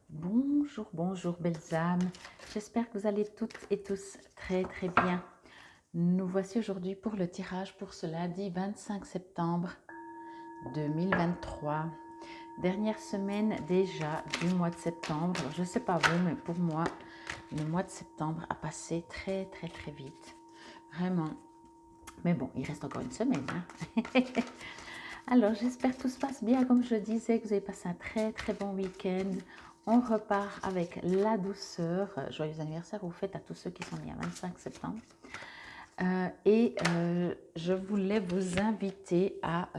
Bonjour, bonjour belles âmes. J'espère que vous allez toutes et tous très très bien. Nous voici aujourd'hui pour le tirage pour ce lundi 25 septembre 2023. Dernière semaine déjà du mois de septembre. Je ne sais pas vous, mais pour moi, le mois de septembre a passé très très très vite. Vraiment. Mais bon, il reste encore une semaine. Hein. Alors, j'espère que tout se passe bien. Comme je disais, que vous avez passé un très très bon week-end. On repart avec la douceur. Joyeux anniversaire vous faites à tous ceux qui sont nés à 25 septembre. Je voulais vous inviter à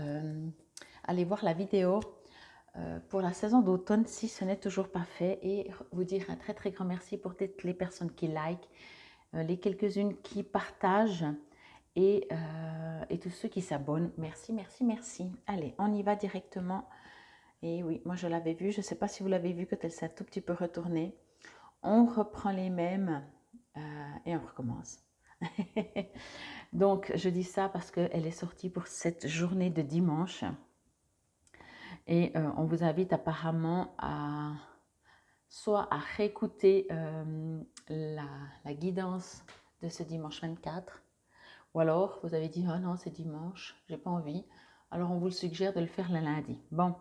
aller voir la vidéo pour la saison d'automne si ce n'est toujours pas fait et vous dire un très très grand merci pour toutes les personnes qui like, les quelques-unes qui partagent et tous ceux qui s'abonnent. Merci, merci, merci. Allez, on y va directement. Et oui, moi je l'avais vu. Je ne sais pas si vous l'avez vu, que elle s'est un tout petit peu retournée. On reprend les mêmes et on recommence. Donc, je dis ça parce qu'elle est sortie pour cette journée de dimanche. Et on vous invite apparemment à soit à réécouter la guidance de ce dimanche 24, ou alors vous avez dit « Oh non, c'est dimanche, j'ai pas envie ». Alors on vous le suggère de le faire le lundi. Bon,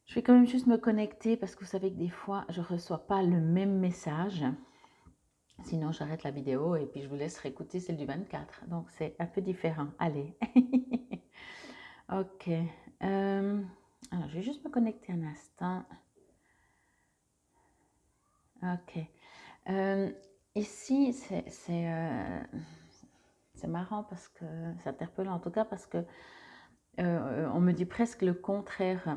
je vais quand même juste me connecter parce que vous savez que des fois, je ne reçois pas le même message. Sinon, j'arrête la vidéo et puis je vous laisse réécouter celle du 24. Donc, c'est un peu différent. Allez. Ok. Alors, je vais juste me connecter un instant. Ok. Ici, c'est marrant parce que c'est interpellant en tout cas parce que on me dit presque le contraire.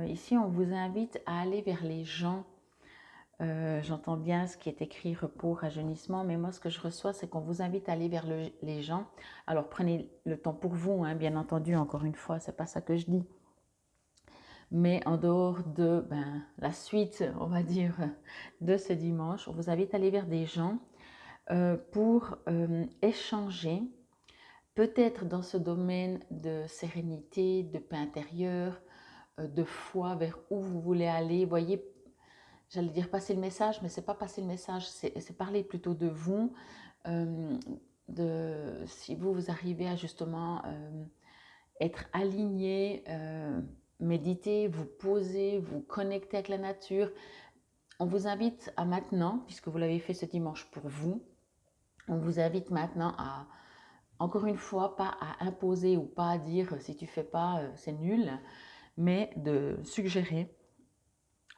Ici, on vous invite à aller vers les gens. J'entends bien ce qui est écrit repos, rajeunissement, mais moi ce que je reçois c'est qu'on vous invite à aller vers les gens. Alors prenez le temps pour vous, hein, bien entendu, encore une fois, c'est pas ça que je dis. Mais en dehors de la suite, on va dire, de ce dimanche, on vous invite à aller vers des gens pour échanger, peut-être dans ce domaine de sérénité, de paix intérieure, de foi vers où vous voulez aller. Voyez, j'allais dire passer le message, mais c'est pas passer le message, c'est parler plutôt de vous, si vous arrivez à justement être aligné, méditer, vous poser, vous connecter avec la nature. On vous invite à maintenant, puisque vous l'avez fait ce dimanche pour vous, on vous invite maintenant à, encore une fois, pas à imposer ou pas à dire si tu fais pas, c'est nul, mais de suggérer,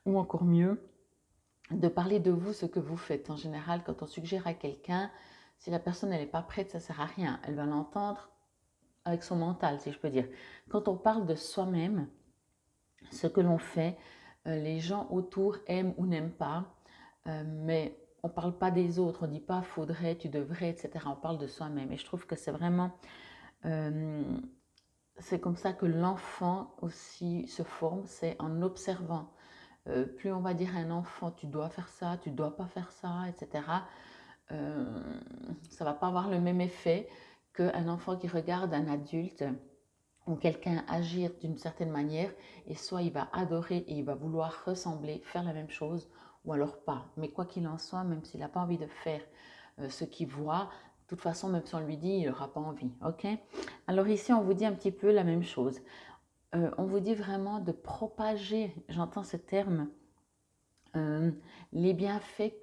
ou encore mieux, de parler de vous, ce que vous faites. En général, quand on suggère à quelqu'un, si la personne n'est pas prête, ça ne sert à rien. Elle va l'entendre avec son mental, si je peux dire. Quand on parle de soi-même, ce que l'on fait, les gens autour aiment ou n'aiment pas, mais on ne parle pas des autres, on ne dit pas faudrait, tu devrais, etc. On parle de soi-même. Et je trouve que c'est vraiment, c'est comme ça que l'enfant aussi se forme, c'est en observant. Plus on va dire à un enfant, tu dois faire ça, tu ne dois pas faire ça, etc., ça ne va pas avoir le même effet qu'un enfant qui regarde un adulte ou quelqu'un agir d'une certaine manière et soit il va adorer et il va vouloir ressembler, faire la même chose ou alors pas. Mais quoi qu'il en soit, même s'il n'a pas envie de faire ce qu'il voit, de toute façon, même si on lui dit, il n'aura pas envie. Ok. Alors ici, on vous dit un petit peu la même chose. On vous dit vraiment de propager, j'entends ce terme, les bienfaits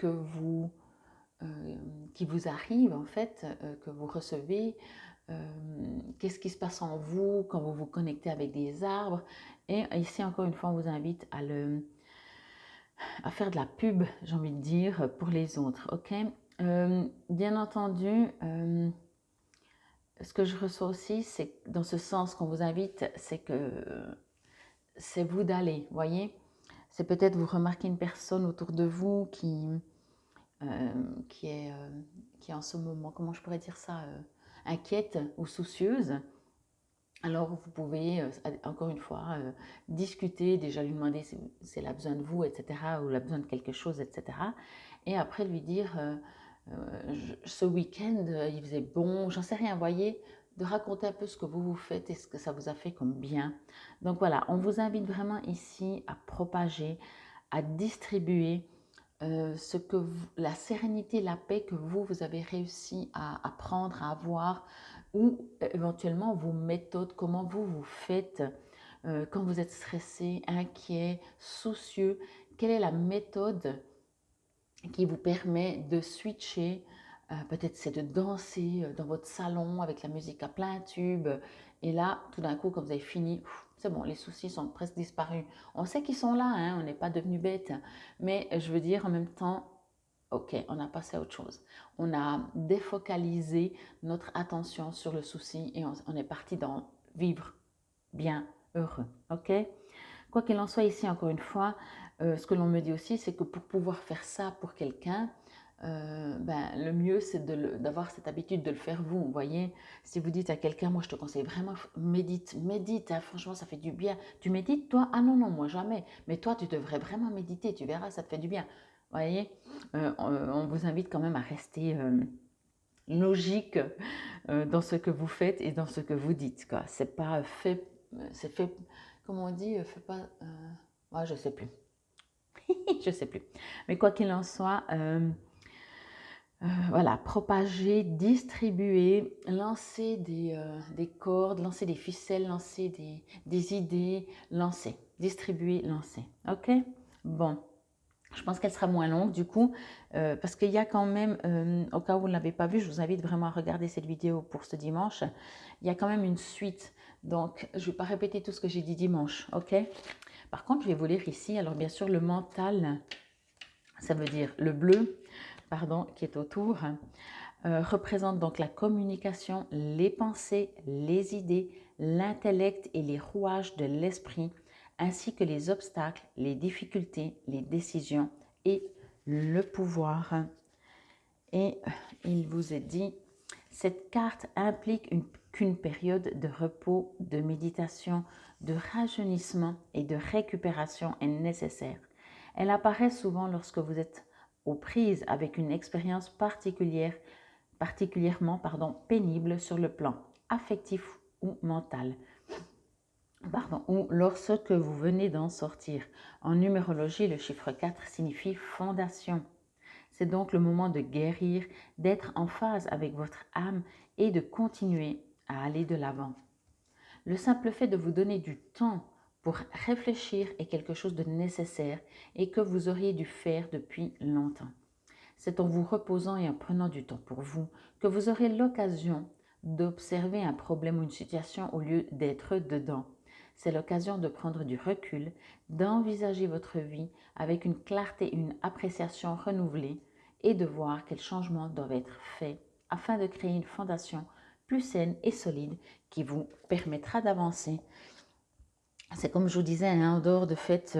qui vous arrivent en fait, que vous recevez. Qu'est-ce qui se passe en vous quand vous vous connectez avec des arbres. Et ici, encore une fois, on vous invite à faire de la pub, j'ai envie de dire, pour les autres. Ok. Bien entendu, ce que je reçois aussi, c'est dans ce sens qu'on vous invite, c'est que c'est vous d'aller, voyez. C'est peut-être vous remarquez une personne autour de vous euh, qui, est, euh, qui est en ce moment, comment je pourrais dire ça, inquiète ou soucieuse. Alors vous pouvez, encore une fois, discuter, déjà lui demander si elle a besoin de vous, etc., ou elle a besoin de quelque chose, etc. Et après lui dire, ce week-end, il faisait bon, j'en sais rien, voyez, de raconter un peu ce que vous faites et ce que ça vous a fait comme bien. Donc voilà, on vous invite vraiment ici à propager, à distribuer la sérénité, la paix que vous avez réussi à prendre, à avoir, ou éventuellement vos méthodes, comment vous faites quand vous êtes stressé, inquiet, soucieux, quelle est la méthode qui vous permet de switcher. Peut-être c'est de danser dans votre salon avec la musique à plein tube. Et là, tout d'un coup, quand vous avez fini, c'est bon, les soucis sont presque disparus. On sait qu'ils sont là, hein, on n'est pas devenu bête. Mais je veux dire en même temps, ok, on a passé à autre chose. On a défocalisé notre attention sur le souci et on est parti dans vivre bien, heureux. Ok? Quoi qu'il en soit, ici, encore une fois, ce que l'on me dit aussi, c'est que pour pouvoir faire ça pour quelqu'un, le mieux, c'est d'avoir cette habitude de le faire vous voyez. Si vous dites à quelqu'un, moi je te conseille vraiment, médite, médite, hein, franchement ça fait du bien. Tu médites toi? Ah non, non, moi jamais. Mais toi, tu devrais vraiment méditer, tu verras, ça te fait du bien. Vous voyez, on vous invite quand même à rester logique dans ce que vous faites et dans ce que vous dites. C'est pas fait, c'est fait, comment on dit, fait pas, ouais, je sais plus. Je sais plus. Mais quoi qu'il en soit, voilà, propager, distribuer, lancer des cordes, lancer des ficelles, lancer des idées, lancer, distribuer, lancer. Ok? Bon, je pense qu'elle sera moins longue du coup, parce qu'il y a quand même, au cas où vous ne l'avez pas vue, je vous invite vraiment à regarder cette vidéo pour ce dimanche. Il y a quand même une suite, donc je ne vais pas répéter tout ce que j'ai dit dimanche, ok? Par contre, je vais vous lire ici, alors bien sûr le mental, ça veut dire le bleu, pardon, qui est autour, représente donc la communication, les pensées, les idées, l'intellect et les rouages de l'esprit, ainsi que les obstacles, les difficultés, les décisions et le pouvoir. Et il vous est dit, cette carte implique qu'une période de repos, de méditation, de rajeunissement et de récupération est nécessaire. Elle apparaît souvent lorsque vous êtes aux prises avec une expérience particulièrement pénible sur le plan affectif ou mental. Ou lorsque vous venez d'en sortir. En numérologie, le chiffre 4 signifie fondation. C'est donc le moment de guérir, d'être en phase avec votre âme et de continuer à aller de l'avant. Le simple fait de vous donner du temps pour réfléchir est quelque chose de nécessaire et que vous auriez dû faire depuis longtemps. C'est en vous reposant et en prenant du temps pour vous que vous aurez l'occasion d'observer un problème ou une situation au lieu d'être dedans. C'est l'occasion de prendre du recul, d'envisager votre vie avec une clarté et une appréciation renouvelée et de voir quels changements doivent être faits afin de créer une fondation plus saine et solide qui vous permettra d'avancer. C'est comme je vous disais, hein, en dehors de fait,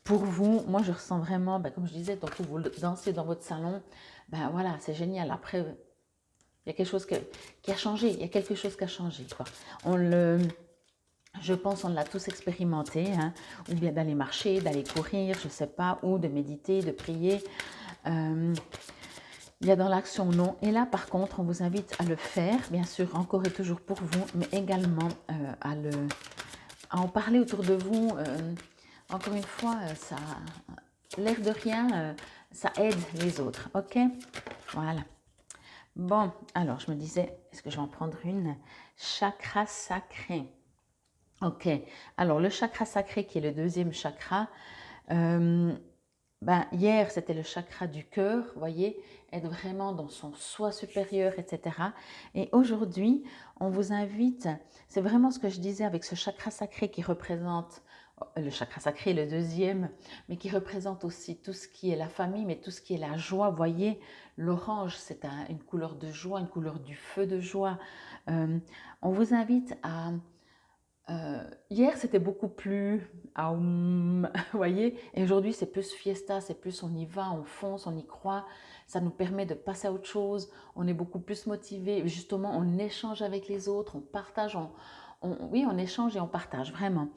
pour vous, moi je ressens vraiment, comme je disais, donc vous dansez dans votre salon, voilà, c'est génial. Après, il y a quelque chose qui a changé, il y a quelque chose qui a changé. Je pense on l'a tous expérimenté, hein, ou bien d'aller marcher, d'aller courir, je ne sais pas, ou de méditer, de prier. Il y a dans l'action non. Et là, par contre, on vous invite à le faire, bien sûr, encore et toujours pour vous, mais également à en parler autour de vous. Encore une fois, l'air de rien, ça aide les autres, ok? Voilà. Bon, alors je me disais, est-ce que je vais en prendre une? Chakra sacré. Ok, alors le chakra sacré qui est le deuxième chakra, hier c'était le chakra du cœur, vous voyez, être vraiment dans son soi supérieur, etc. Et aujourd'hui, on vous invite, c'est vraiment ce que je disais avec ce chakra sacré qui représente, le chakra sacré le deuxième, mais qui représente aussi tout ce qui est la famille, mais tout ce qui est la joie, vous voyez, l'orange c'est une couleur de joie, une couleur du feu de joie. On vous invite à... hier, c'était beaucoup plus vous voyez, et aujourd'hui, c'est plus fiesta, c'est plus on y va, on fonce, on y croit. Ça nous permet de passer à autre chose. On est beaucoup plus motivé. Justement, on échange avec les autres, on partage, oui, on échange et on partage vraiment.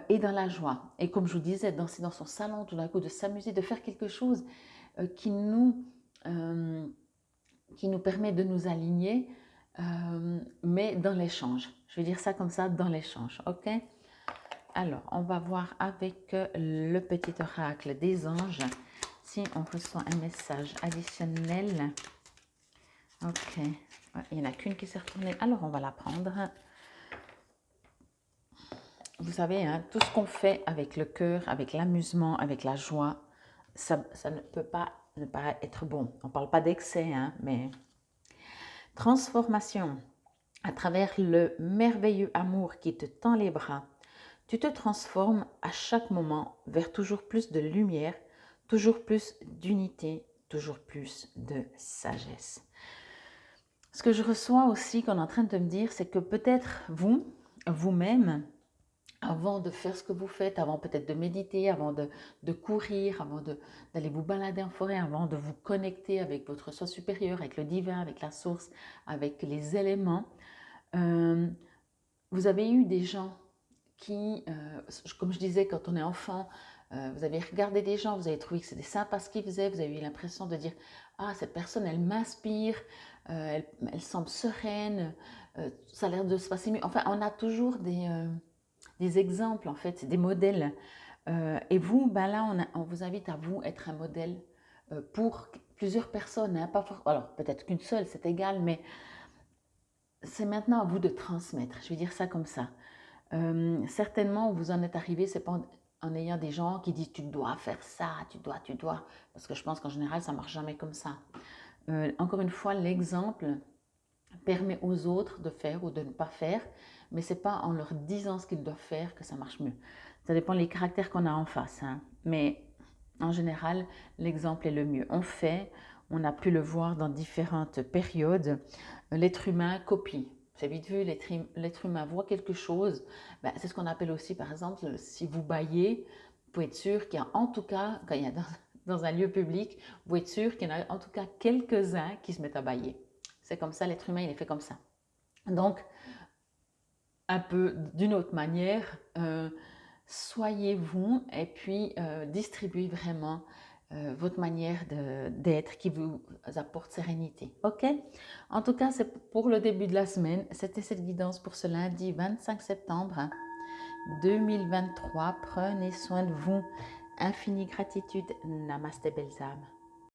Et dans la joie. Et comme je vous disais, danser dans son salon, tout d'un coup, de s'amuser, de faire quelque chose qui nous permet de nous aligner, mais dans l'échange. Je vais dire ça comme ça, dans l'échange, ok? Alors, on va voir avec le petit oracle des anges si on reçoit un message additionnel. Ok, il n'y en a qu'une qui s'est retournée, alors on va la prendre. Vous savez, hein, tout ce qu'on fait avec le cœur, avec l'amusement, avec la joie, ça ne peut pas ne pas être bon. On ne parle pas d'excès, hein, mais transformation. À travers le merveilleux amour qui te tend les bras, tu te transformes à chaque moment vers toujours plus de lumière, toujours plus d'unité, toujours plus de sagesse. Ce que je reçois aussi qu'on est en train de me dire, c'est que peut-être vous-même, avant de faire ce que vous faites, avant peut-être de méditer, avant de courir, avant d'aller vous balader en forêt, avant de vous connecter avec votre soi supérieur, avec le divin, avec la source, avec les éléments, vous avez eu des gens qui, comme je disais, quand on est enfant, vous avez regardé des gens, vous avez trouvé que c'était sympa ce qu'ils faisaient, vous avez eu l'impression de dire « Ah, cette personne, elle m'inspire, elle semble sereine, ça a l'air de se passer mieux. » Enfin, on a toujours des exemples, en fait, des modèles. Et vous, ben là, on vous invite à vous être un modèle pour plusieurs personnes. Hein, alors, peut-être qu'une seule, c'est égal, mais c'est maintenant à vous de transmettre. Je vais dire ça comme ça. Certainement, vous en êtes arrivé, c'est pas en ayant des gens qui disent tu dois faire ça, tu dois, parce que je pense qu'en général, ça marche jamais comme ça. Encore une fois, l'exemple permet aux autres de faire ou de ne pas faire, mais c'est pas en leur disant ce qu'ils doivent faire que ça marche mieux. Ça dépend des caractères qu'on a en face, hein. Mais en général, l'exemple est le mieux. On fait, on a pu le voir dans différentes périodes, l'être humain copie. C'est vite vu, l'être humain voit quelque chose, ben, c'est ce qu'on appelle aussi, par exemple, si vous baillez, vous pouvez être sûr qu'il y a en tout cas, quand il y a dans un lieu public, vous pouvez être sûr qu'il y en a en tout cas quelques-uns qui se mettent à bailler. C'est comme ça, l'être humain, il est fait comme ça. Donc, un peu d'une autre manière, soyez-vous et puis distribuez vraiment votre manière d'être qui vous apporte sérénité. Ok? En tout cas, c'est pour le début de la semaine. C'était cette guidance pour ce lundi 25 septembre 2023. Prenez soin de vous. Infinie gratitude. Namaste, belles âmes.